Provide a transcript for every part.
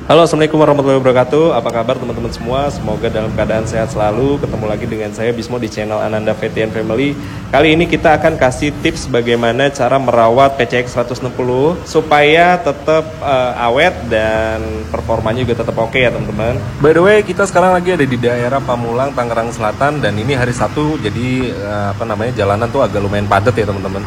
Halo, assalamualaikum warahmatullahi wabarakatuh. Apa kabar teman-teman semua? Semoga dalam keadaan sehat selalu. Ketemu lagi dengan saya Bismo di channel Ananda VTN Family. Kali ini kita akan kasih tips bagaimana cara merawat PCX 160 supaya tetap awet dan performanya juga tetap oke ya teman-teman. By the way, kita sekarang lagi ada di daerah Pamulang, Tangerang Selatan, dan ini hari Sabtu, jadi jalanan tuh agak lumayan padat ya teman-teman.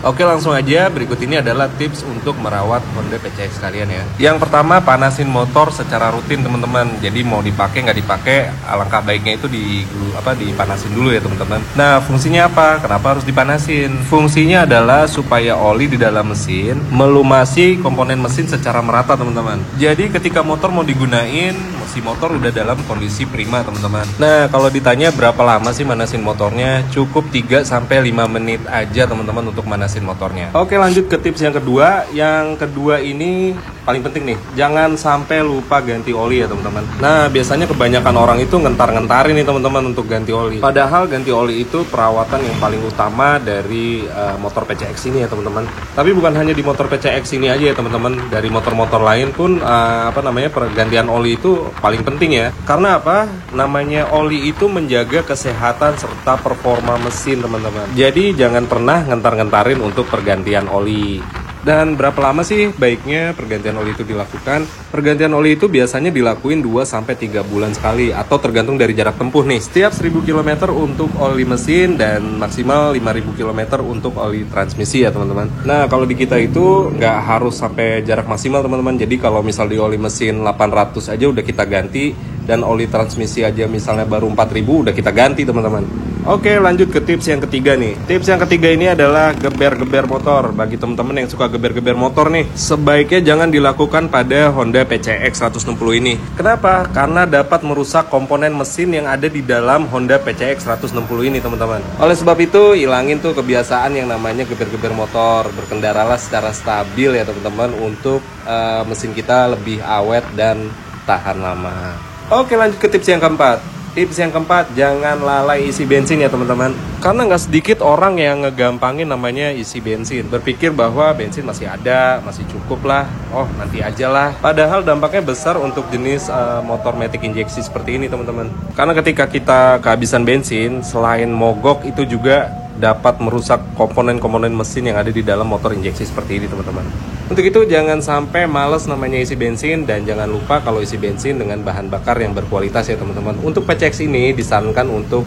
Oke, langsung aja. Berikut ini adalah tips untuk merawat Honda PCX kalian ya. Yang pertama, panasin motor secara rutin teman-teman. Jadi mau dipakai nggak dipakai, alangkah baiknya itu dipanasin dulu ya teman-teman. Nah, fungsinya apa? Kenapa harus dipanasin? Fungsinya adalah supaya oli di dalam mesin melumasi komponen mesin secara merata teman-teman. Jadi ketika motor mau digunain, si motor udah dalam kondisi prima teman-teman. Nah, kalau ditanya berapa lama sih manasin motornya? Cukup 3-5 menit aja teman-teman untuk manasin motornya. Oke, lanjut ke tips yang kedua. Yang kedua ini paling penting nih, jangan sampai lupa ganti oli ya teman-teman. Nah, biasanya kebanyakan orang itu ngentar-ngentarin nih teman-teman untuk ganti oli. Padahal ganti oli itu perawatan yang paling utama dari motor PCX ini ya teman-teman. Tapi bukan hanya di motor PCX ini aja ya teman-teman. Dari motor-motor lain pun pergantian oli itu paling penting ya. Karena apa? Namanya oli itu menjaga kesehatan serta performa mesin teman-teman. Jadi jangan pernah ngentar-ngentarin untuk pergantian oli. Dan berapa lama sih baiknya pergantian oli itu dilakukan? Pergantian oli itu biasanya dilakuin 2-3 bulan sekali, atau tergantung dari jarak tempuh nih. Setiap 1000 km untuk oli mesin dan maksimal 5000 km untuk oli transmisi ya teman-teman. Nah, kalau di kita itu nggak harus sampai jarak maksimal teman-teman. Jadi kalau misal di oli mesin 800 aja udah kita ganti, dan oli transmisi aja misalnya baru 4000 udah kita ganti teman-teman. Oke, lanjut ke tips yang ketiga nih. Tips yang ketiga ini adalah geber-geber motor. Bagi teman-teman yang suka geber-geber motor nih, sebaiknya jangan dilakukan pada Honda PCX 160 ini. Kenapa? Karena dapat merusak komponen mesin yang ada di dalam Honda PCX 160 ini teman-teman. Oleh sebab itu, ilangin tuh kebiasaan yang namanya geber-geber motor. Berkendaralah secara stabil ya teman-teman, untuk mesin kita lebih awet dan tahan lama. Oke, lanjut ke tips yang keempat. Tips yang keempat, jangan lalai isi bensin ya teman-teman. Karena nggak sedikit orang yang ngegampangin namanya isi bensin. Berpikir bahwa bensin masih ada, masih cukup lah, oh nanti aja lah. Padahal dampaknya besar untuk jenis motor matic injeksi seperti ini teman-teman. Karena ketika kita kehabisan bensin, selain mogok itu juga dapat merusak komponen-komponen mesin yang ada di dalam motor injeksi seperti ini teman-teman. Untuk itu jangan sampai males namanya isi bensin, dan jangan lupa kalau isi bensin dengan bahan bakar yang berkualitas ya teman-teman. Untuk PCX ini disarankan untuk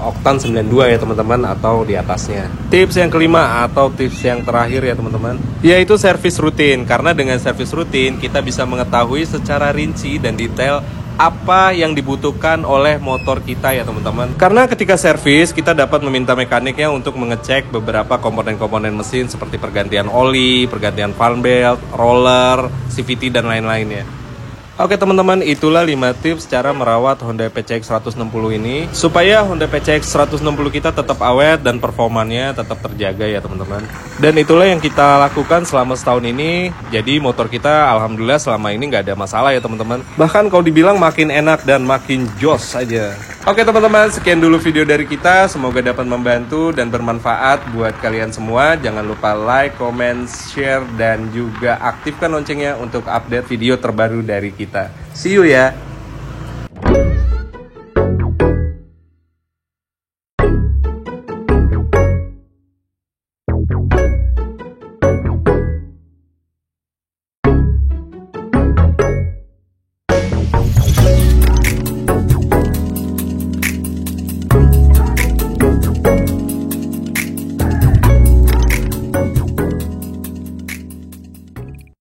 oktan 92 ya teman-teman, atau di atasnya. Tips yang kelima atau tips yang terakhir ya teman-teman, yaitu servis rutin. Karena dengan servis rutin kita bisa mengetahui secara rinci dan detail apa yang dibutuhkan oleh motor kita ya teman-teman. Karena ketika servis kita dapat meminta mekaniknya untuk mengecek beberapa komponen-komponen mesin seperti pergantian oli, pergantian fan belt, roller, CVT dan lain-lainnya. Oke teman-teman, itulah 5 tips cara merawat Honda PCX 160 ini supaya Honda PCX 160 kita tetap awet dan performanya tetap terjaga ya teman-teman. Dan itulah yang kita lakukan selama setahun ini. Jadi motor kita alhamdulillah selama ini nggak ada masalah ya teman-teman. Bahkan kalau dibilang makin enak dan makin jos aja. Oke teman-teman, sekian dulu video dari kita. Semoga dapat membantu dan bermanfaat buat kalian semua. Jangan lupa like, comment, share, dan juga aktifkan loncengnya untuk update video terbaru dari kita. See you ya!